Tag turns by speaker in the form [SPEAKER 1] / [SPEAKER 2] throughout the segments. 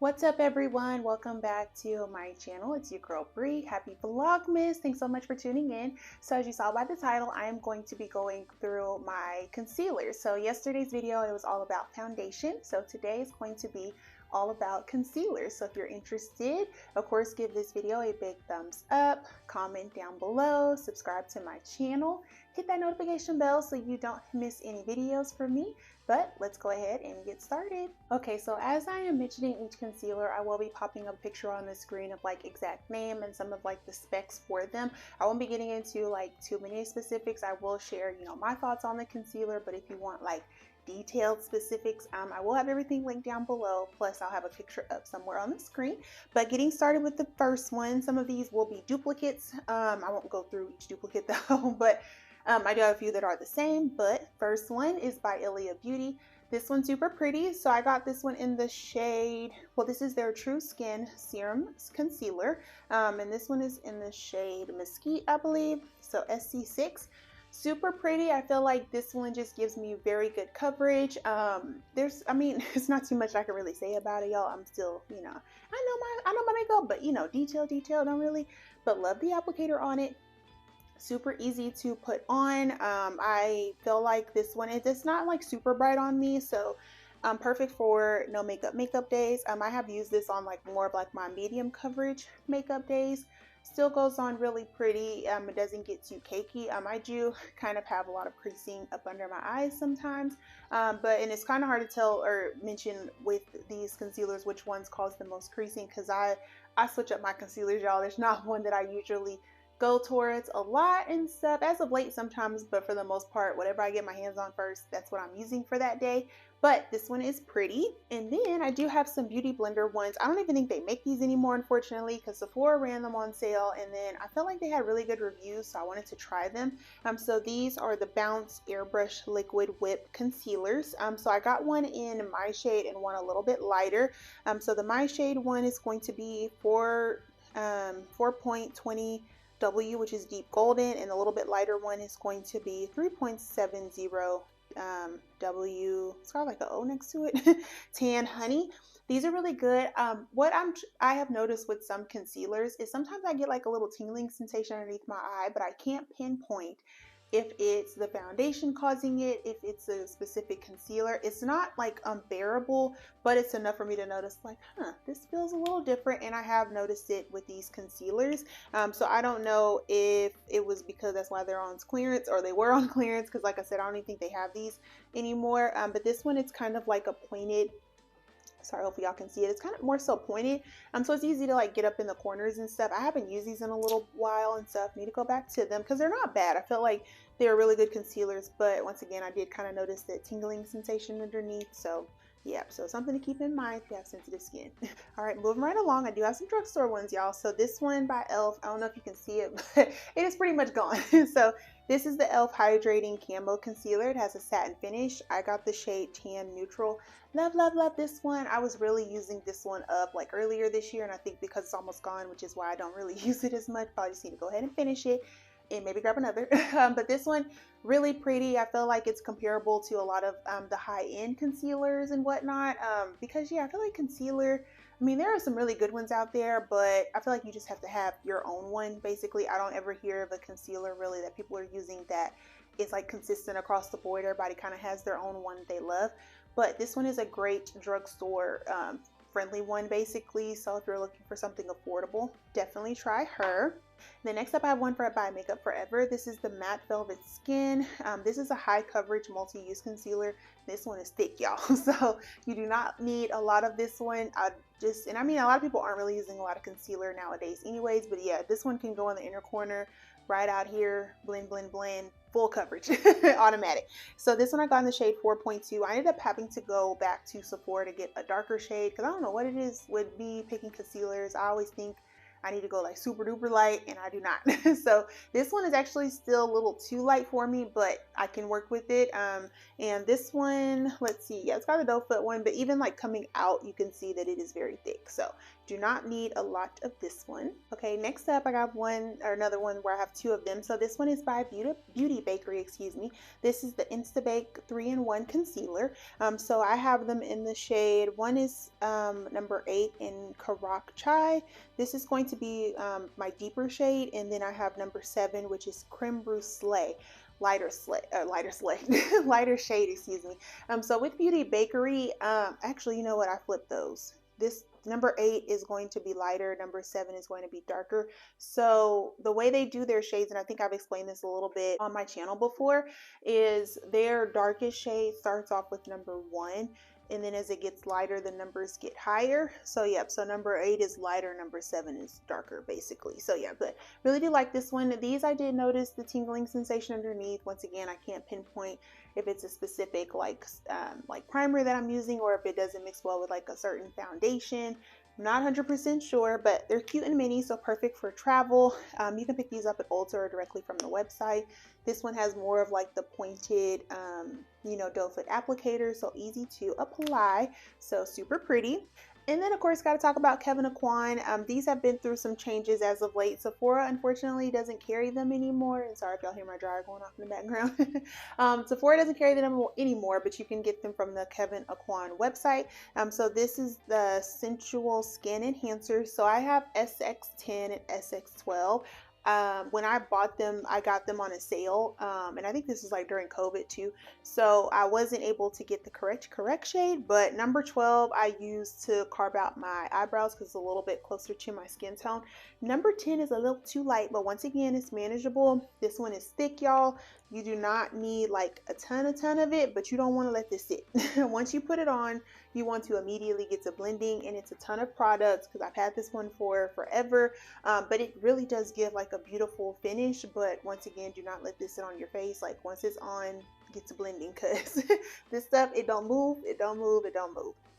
[SPEAKER 1] What's up, everyone? Welcome back to my channel. It's your girl Bree. Happy Vlogmas. Thanks so much for tuning in. So as you saw by the title, I am going to be going through my concealer. So yesterday's video, it was all about foundation. So today is going to be all about concealer. So if you're interested, of course, give this video a big thumbs up, comment down below, subscribe to my channel, hit that notification bell so you don't miss any videos from me. But let's go ahead and get started. Okay, so as I am mentioning each concealer, I will be popping a picture on the screen of like exact name and some of like the specs for them. I won't be getting into like too many specifics. I will share, my thoughts on the concealer, but if you want like detailed specifics, I will have everything linked down below, plus I'll have a picture up somewhere on the screen. But getting started with the first one, some of these will be duplicates. I won't go through each duplicate though, but I do have a few that are the same. But first one is by Ilia Beauty. This one's super pretty, so I got this one in the shade, well, this is their True Skin Serum Concealer, and this one is in the shade Mesquite, I believe, so SC6. Super pretty. I feel like this one just gives me very good coverage. It's not too much I can really say about it, y'all. I'm still, I know my makeup, but detail, don't really. But love the applicator on it. Super easy to put on. I feel like this one, it's not like super bright on me, so perfect for no makeup days. I have used this on like more of like my medium coverage makeup days. Still goes on really pretty. It doesn't get too cakey. I do kind of have a lot of creasing up under my eyes sometimes, and it's kind of hard to tell or mention with these concealers which ones cause the most creasing, because I switch up my concealers, y'all. There's not one that I usually go towards a lot and stuff, as of late sometimes, but for the most part, whatever I get my hands on first, that's what I'm using for that day. But this one is pretty. And then I do have some beauty blender ones. I don't even think they make these anymore, unfortunately, because Sephora ran them on sale, and then I felt like they had really good reviews, so I wanted to try them. So these are the Bounce Airbrush Liquid Whip Concealers. So I got one in my shade and one a little bit lighter. So the my shade one is going to be 4.20 W, which is deep golden, and a little bit lighter one is going to be 3.70 W. It's got like an O next to it. Tan Honey. These are really good. I have noticed with some concealers is sometimes I get like a little tingling sensation underneath my eye, but I can't pinpoint if it's the foundation causing it, if it's a specific concealer. It's not like unbearable, but it's enough for me to notice like, this feels a little different, and I have noticed it with these concealers. So I don't know if it was because that's why they're on clearance, or they were on clearance, because like I said, I don't even think they have these anymore. But this one, it's kind of like a pointed, sorry, hopefully y'all can see it. It's kind of more so pointed. So it's easy to like get up in the corners and stuff. I haven't used these in a little while and stuff. Need to go back to them because they're not bad. I feel like they're really good concealers, but once again, I did kind of notice that tingling sensation underneath. So yeah, so something to keep in mind if you have sensitive skin. All right, moving right along. I do have some drugstore ones, y'all. So this one by e.l.f., I don't know if you can see it, but it is pretty much gone. So this is the e.l.f. Hydrating Camo Concealer. It has a satin finish. I got the shade Tan Neutral. Love, love, love this one. I was really using this one up like earlier this year, and I think because it's almost gone, which is why I don't really use it as much, probably just need to go ahead and finish it and maybe grab another. But this one, really pretty. I feel like it's comparable to a lot of the high-end concealers and whatnot, because yeah, I feel like concealer, there are some really good ones out there, but I feel like you just have to have your own one. Basically, I don't ever hear of a concealer really that people are using that is like consistent across the board. Everybody kind of has their own one they love, but this one is a great drugstore friendly one basically. So if you're looking for something affordable, definitely try her. Then next up, I have one by Makeup Forever. This is the Matte Velvet Skin. This is a high coverage multi-use concealer. This one is thick, y'all. So you do not need a lot of this one. A lot of people aren't really using a lot of concealer nowadays anyways, but yeah, this one can go in the inner corner, right out here, blend, blend, blend, full coverage, automatic. So this one I got in the shade 4.2. I ended up having to go back to Sephora to get a darker shade because I don't know what it is with me picking concealers. I always think I need to go like super duper light, and I do not. So this one is actually still a little too light for me, but I can work with it. And this one, let's see, yeah, it's got a doe foot one, but even like coming out, you can see that it is very thick. So Do not need a lot of this one. Okay, next up I got another one where I have two of them. So this one is by Beauty Bakery, excuse me. This is the Instabake 3-in-1 concealer. So I have them in the shade, one is number 8 in Karak Chai. This is going to be my deeper shade, and then I have number 7, which is Creme Brulee. Lighter shade, excuse me. So with Beauty Bakery, actually, you know what, I flipped those. This number 8 is going to be lighter, number 7 is going to be darker. So the way they do their shades, and I think I've explained this a little bit on my channel before, is their darkest shade starts off with number 1, and then as it gets lighter, the numbers get higher. So yep, so number 8 is lighter, number 7 is darker, basically. So yeah, but really do like this one. These, I did notice the tingling sensation underneath. Once again, I can't pinpoint if it's a specific like primer that I'm using, or if it doesn't mix well with like a certain foundation. I'm not 100% sure, but they're cute and mini, so perfect for travel. You can pick these up at Ulta or directly from the website. This one has more of like the pointed, you know, doe foot applicator, so easy to apply, so super pretty. And then, of course, got to talk about Kevyn Aucoin. These have been through some changes as of late. Sephora, unfortunately, doesn't carry them anymore. And sorry if y'all hear my dryer going off in the background. Sephora doesn't carry them anymore, but you can get them from the Kevyn Aucoin website. So this is the Sensual Skin Enhancer. So I have SX10 and SX12. When I bought them, I got them on a sale, and I think this was like during COVID too, so I wasn't able to get the correct shade, but number 12 I used to carve out my eyebrows because it's a little bit closer to my skin tone. Number 10 is a little too light, but once again, it's manageable. This one is thick, y'all. You do not need like a ton of it, but you don't want to let this sit. Once you put it on, you want to immediately get to blending, and it's a ton of products because I've had this one for forever, but it really does give like a beautiful finish. But once again, do not let this sit on your face. Like once it's on, get to blending, because this stuff, it don't move.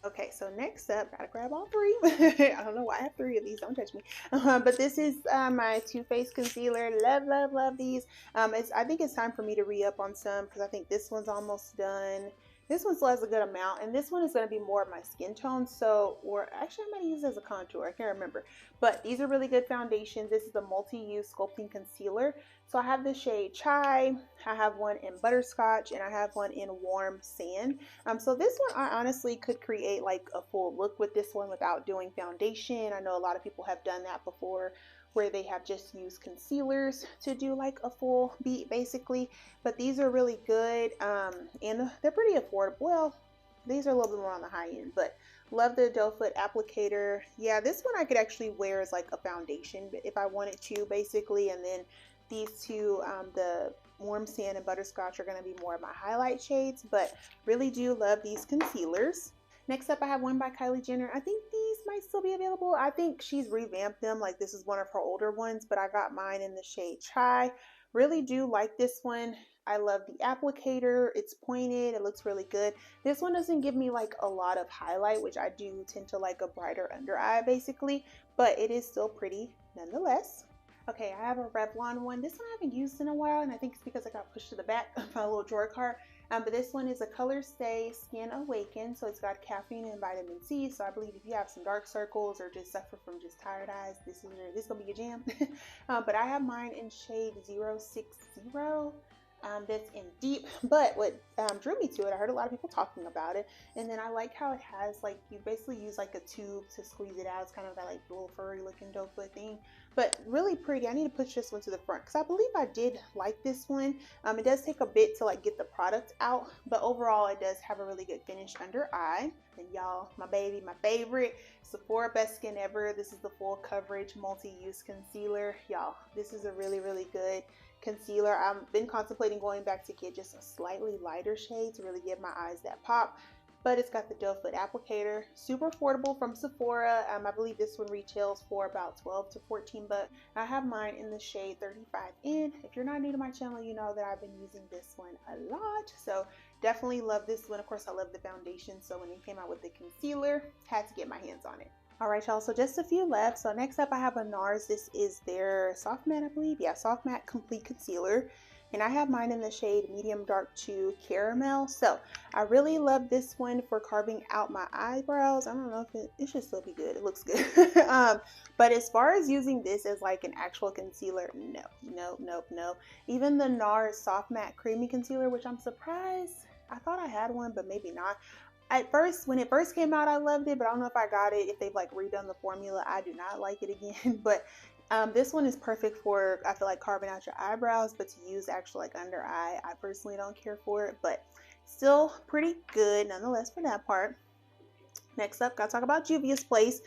[SPEAKER 1] Okay, so next up, gotta grab all 3. I don't know why I have 3 of these, don't touch me. But this is my Too Faced concealer. Love these. I think it's time for me to re-up on some, because I think this one's almost done. This one still has a good amount, and this one is going to be more of my skin tone, so, or actually I might use it as a contour, I can't remember. But these are really good foundations. This is the multi-use sculpting concealer. So I have the shade Chai, I have one in Butterscotch, and I have one in Warm Sand. So this one, I honestly could create like a full look with this one without doing foundation. I know a lot of people have done that before, where they have just used concealers to do like a full beat basically, but these are really good, and they're pretty affordable. Well, these are a little bit more on the high end, but love the doe foot applicator. Yeah, this one I could actually wear as like a foundation if I wanted to, basically, and then these two, the Warm Sand and Butterscotch, are going to be more of my highlight shades, but really do love these concealers. Next up, I have one by Kylie Jenner. I think these might still be available. I think she's revamped them. Like this is one of her older ones, but I got mine in the shade Chai. Really do like this one. I love the applicator. It's pointed. It looks really good. This one doesn't give me like a lot of highlight, which I do tend to like a brighter under eye basically, but it is still pretty nonetheless. Okay, I have a Revlon one. This one I haven't used in a while, and I think it's because I got pushed to the back of my little drawer cart. But this one is a Color Stay Skin Awaken, so it's got caffeine and vitamin C. So I believe if you have some dark circles or just suffer from just tired eyes, this is gonna be your jam. But I have mine in shade 060. That's in deep, but what drew me to it, I heard a lot of people talking about it, and then I like how it has like, you basically use like a tube to squeeze it out. It's kind of that like little furry looking doe foot thing, but really pretty. I need to push this one to the front because I believe I did like this one. It does take a bit to like get the product out, but overall it does have a really good finish under eye. And y'all, my baby, my favorite, Sephora Best Skin Ever. This is the full coverage multi-use concealer. Y'all, this is a really good concealer. I've been contemplating going back to get just a slightly lighter shade to really give my eyes that pop, but it's got the doe foot applicator. Super affordable from Sephora. I believe this one retails for about 12 to 14 bucks. I have mine in the shade 35N. If you're not new to my channel, you know that I've been using this one a lot, so definitely love this one. Of course, I love the foundation, so when it came out with the concealer, had to get my hands on it. Alright y'all, so just a few left. So next up I have a NARS. This is their Soft Matte, I believe. Yeah, Soft Matte Complete Concealer. and I have mine in the shade medium dark to caramel. So I really love this one for carving out my eyebrows. I don't know if it should still be good. It looks good. But as far as using this as like an actual concealer, no, no, nope, no. Even the NARS Soft Matte Creamy Concealer, which I'm surprised, I thought I had one, but maybe not. At first, when it first came out, I loved it, but I don't know if I got it. If they've like redone the formula, I do not like it again. But this one is perfect for, I feel like, carving out your eyebrows, but to use actual like under eye, I personally don't care for it, but still pretty good nonetheless for that part. Next up, gotta talk about Juvia's Place.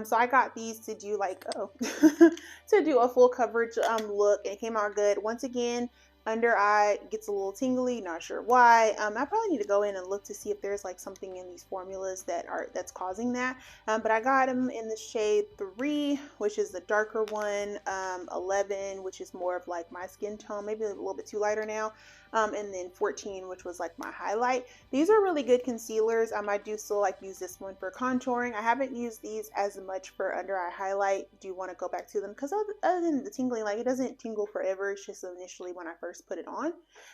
[SPEAKER 1] So I got these to do like, to do a full coverage look, and it came out good. Once again, under eye gets a little tingly, not sure why. I probably need to go in and look to see if there's like something in these formulas that's causing that. But I got them in the shade 3, which is the darker one, 11, which is more of like my skin tone, maybe a little bit too lighter now, and then 14, which was like my highlight. These are really good concealers. I do still like use this one for contouring. I haven't used these as much for under eye highlight. Do want to go back to them because other than the tingling, like it doesn't tingle forever. It's just initially when I first put it on.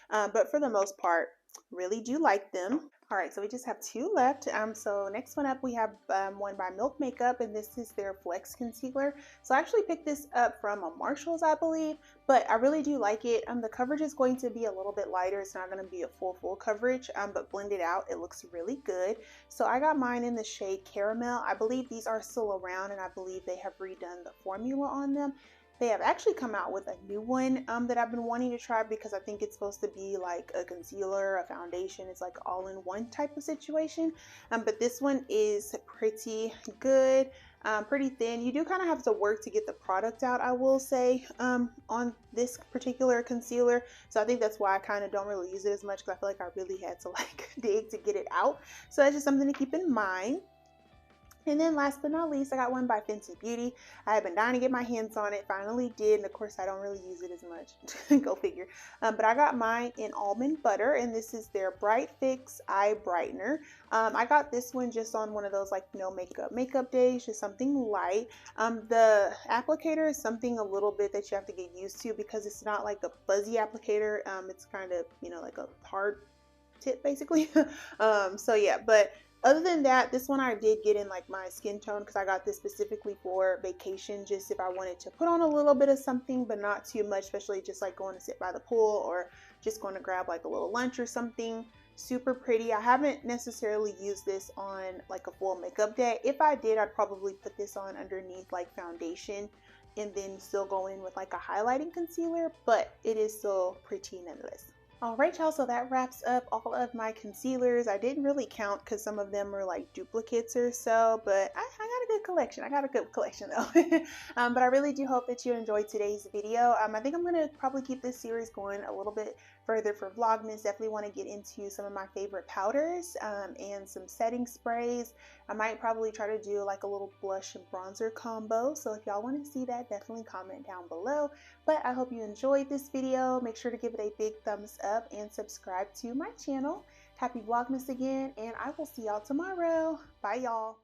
[SPEAKER 1] But for the most part, really do like them. All right, so we just have 2 left. So next one up, we have one by Milk Makeup, and this is their Flex Concealer. So I actually picked this up from a Marshall's, I believe, but I really do like it. The coverage is going to be a little bit lighter. It's not going to be a full coverage, but blended out, it looks really good. So I got mine in the shade Caramel. I believe these are still around, and I believe they have redone the formula on them. They have actually come out with a new one that I've been wanting to try because I think it's supposed to be like a concealer, a foundation. It's like all in one type of situation. But this one is pretty good, pretty thin. You do kind of have to work to get the product out, I will say, on this particular concealer. So I think that's why I kind of don't really use it as much, because I feel like I really had to like dig to get it out. So that's just something to keep in mind. And then last but not least, I got one by Fenty Beauty. I have been dying to get my hands on it. Finally did. And of course, I don't really use it as much. Go figure. But I got mine in Almond Butter. And this is their Bright Fix Eye Brightener. I got this one just on one of those like no makeup days. Just something light. The applicator is something a little bit that you have to get used to, because it's not like a fuzzy applicator. It's kind of, you know, like a hard tip basically. So yeah, but other than that, this one I did get in like my skin tone, because I got this specifically for vacation, just if I wanted to put on a little bit of something but not too much, especially just like going to sit by the pool or just going to grab like a little lunch or something. Super pretty. I haven't necessarily used this on like a full makeup day. If I did, I'd probably put this on underneath like foundation and then still go in with like a highlighting concealer, but it is still pretty nonetheless. Alright y'all, so that wraps up all of my concealers. I didn't really count because some of them are like duplicates or so, but I got a good collection. I got a good collection though. But I really do hope that you enjoyed today's video. I think I'm going to probably keep this series going a little bit further for Vlogmas. Definitely want to get into some of my favorite powders and some setting sprays. I might probably try to do like a little blush and bronzer combo. So if y'all want to see that, definitely comment down below. But I hope you enjoyed this video. Make sure to give it a big thumbs up and subscribe to my channel. Happy Vlogmas again, and I will see y'all tomorrow. Bye y'all.